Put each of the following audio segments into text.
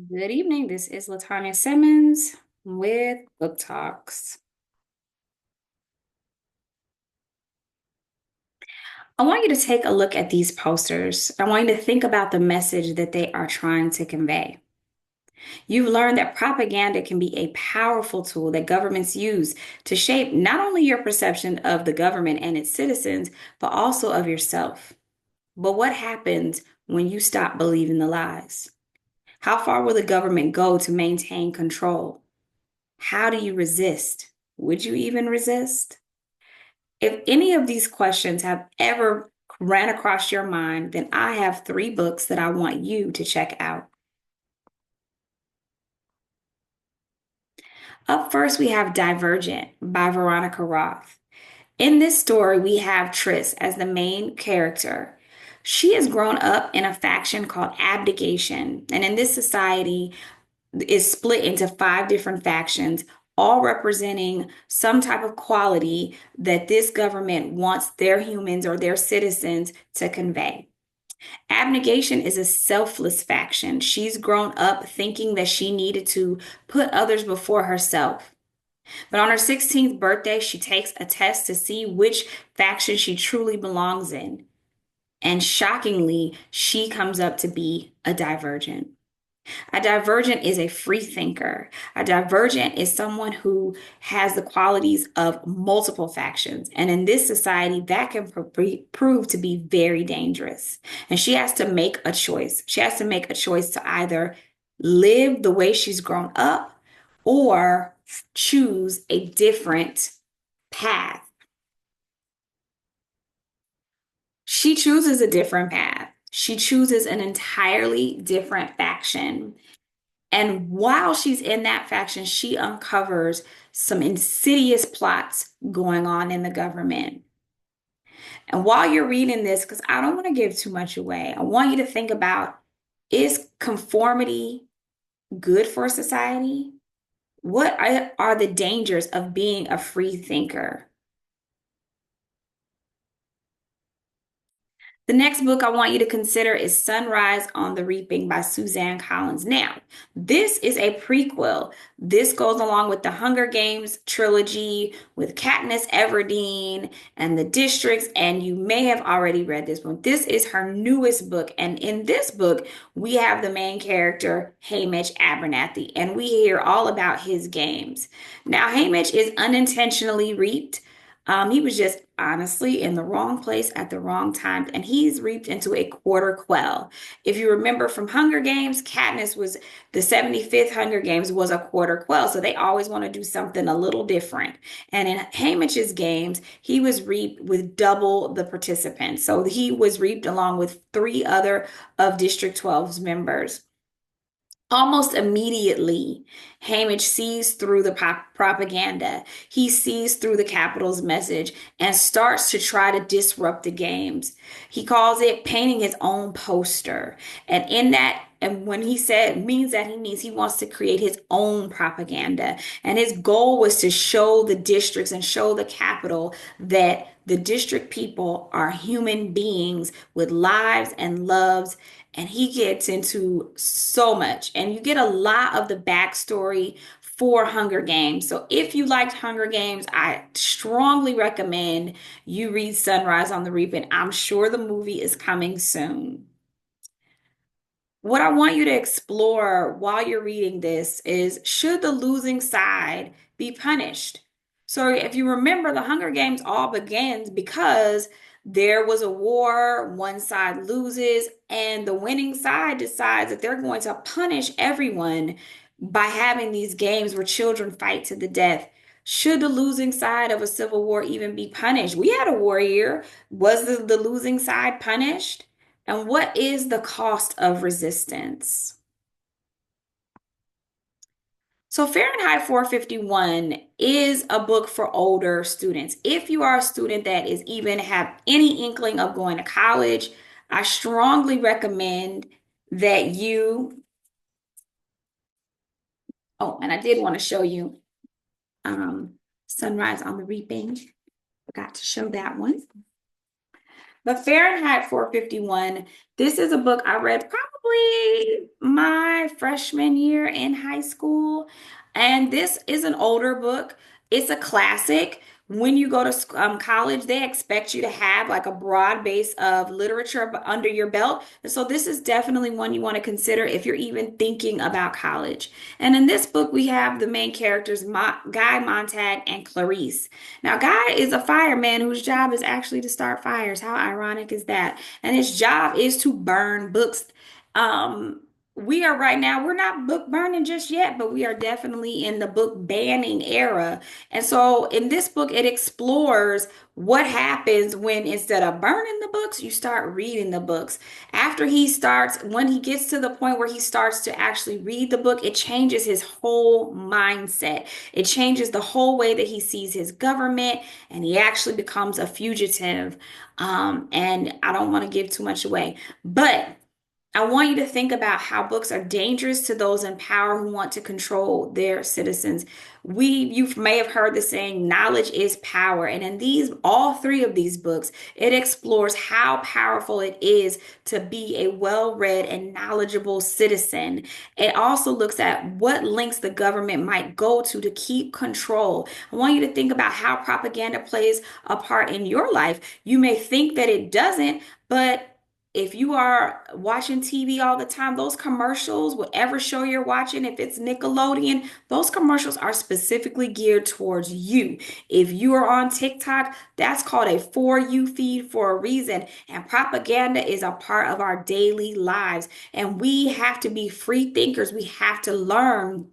Good evening. This is Latanya Simmons with Book Talks. I want you to take a look at these posters. I want you to think about the message that they are trying to convey. You've learned that propaganda can be a powerful tool that governments use to shape not only your perception of the government and its citizens, but also of yourself. But what happens when you stop believing the lies? How far will the government go to maintain control? How do you resist? Would you even resist? If any of these questions have ever ran across your mind, then I have three books that I want you to check out. Up first, we have Divergent by Veronica Roth. In this story, we have Triss as the main character. She has grown up in a faction called Abdication, and in this society, is split into five different factions, all representing some type of quality that this government wants their humans or their citizens to convey. Abnegation is a selfless faction. She's grown up thinking that she needed to put others before herself. But on her 16th birthday, she takes a test to see which faction she truly belongs in. And shockingly, she comes up to be a divergent. A divergent is a free thinker. A divergent is someone who has the qualities of multiple factions. And in this society, that can prove to be very dangerous. And she has to make a choice. She has to make a choice to either live the way she's grown up or choose a different path. She chooses a different path. She chooses an entirely different faction. And while she's in that faction, she uncovers some insidious plots going on in the government. And while you're reading this, because I don't want to give too much away, I want you to think about, is conformity good for society? What are the dangers of being a free thinker? The next book I want you to consider is Sunrise on the Reaping by Suzanne Collins. Now, this is a prequel. This goes along with the Hunger Games trilogy with Katniss Everdeen and the Districts, and you may have already read this one. This is her newest book, and in this book, we have the main character, Hamish Abernathy, and we hear all about his games. Now, Hamish is unintentionally reaped. He was just honestly in the wrong place at the wrong time, and he's reaped into a quarter quell. If you remember from Hunger Games, Katniss was the 75th Hunger Games was a quarter quell, so they always want to do something a little different. And in Hamish's games, he was reaped with double the participants, so he was reaped along with three other of District 12's members. Almost immediately, Hamish sees through the propaganda. He sees through the Capitol's message and starts to try to disrupt the games. He calls it painting his own poster. And in that, and when he said means that he means he wants to create his own propaganda. And his goal was to show the districts and show the Capitol that the district people are human beings with lives and loves, and he gets into so much. And you get a lot of the backstory for Hunger Games. So if you liked Hunger Games, I strongly recommend you read Sunrise on the Reaping. I'm sure the movie is coming soon. What I want you to explore while you're reading this is, should the losing side be punished? So if you remember, the Hunger Games all begins because there was a war, one side loses, and the winning side decides that they're going to punish everyone by having these games where children fight to the death. Should the losing side of a civil war even be punished? We had a war here. Was the losing side punished? And what is the cost of resistance? So Fahrenheit 451 is a book for older students. If you are a student that is even have any inkling of going to college, I strongly recommend that you, oh, and I did want to show you um, Sunrise on the Reaping. Forgot to show that one. But Fahrenheit 451, this is a book I read probably my freshman year in high school. And this is an older book. It's a classic. When you go to college, they expect you to have like a broad base of literature under your belt. And so this is definitely one you want to consider if you're even thinking about college. And in this book, we have the main characters, Guy Montag and Clarice. Now, Guy is a fireman whose job is actually to start fires. How ironic is that? And his job is to burn books. Um, we are right now, we're not book burning just yet, but we are definitely in the book banning era. And so in this book, it explores what happens when instead of burning the books, you start reading the books. When he gets to the point where he starts to actually read the book, it changes his whole mindset. It changes the whole way that he sees his government, and he actually becomes a fugitive. And I don't want to give too much away, but I want you to think about how books are dangerous to those in power who want to control their citizens. You may have heard the saying, knowledge is power. And in all three of these books, it explores how powerful it is to be a well-read and knowledgeable citizen. It also looks at what lengths the government might go to keep control. I want you to think about how propaganda plays a part in your life. You may think that it doesn't, but if you are watching TV all the time, those commercials, whatever show you're watching, if it's Nickelodeon, those commercials are specifically geared towards you. If you are on TikTok, that's called a For You feed for a reason. And propaganda is a part of our daily lives. And we have to be free thinkers. We have to learn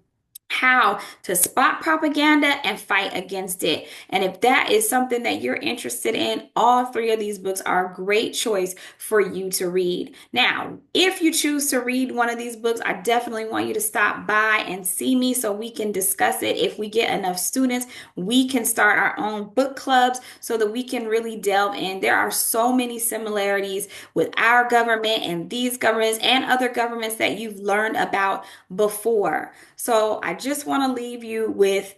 how to spot propaganda and fight against it. And if that is something that you're interested in, all three of these books are a great choice for you to read. Now, if you choose to read one of these books, I definitely want you to stop by and see me so we can discuss it. If we get enough students, we can start our own book clubs so that we can really delve in. There are so many similarities with our government and these governments and other governments that you've learned about before. So I just want to leave you with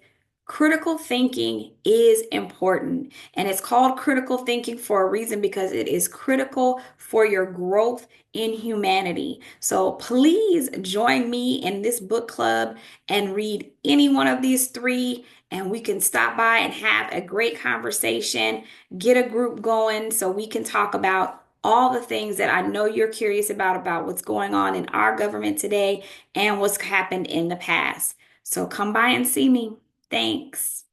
critical thinking is important. And it's called critical thinking for a reason because it is critical for your growth in humanity. So please join me in this book club and read any one of these three. And we can stop by and have a great conversation, get a group going so we can talk about all the things that I know you're curious about what's going on in our government today and what's happened in the past. So come by and see me. Thanks.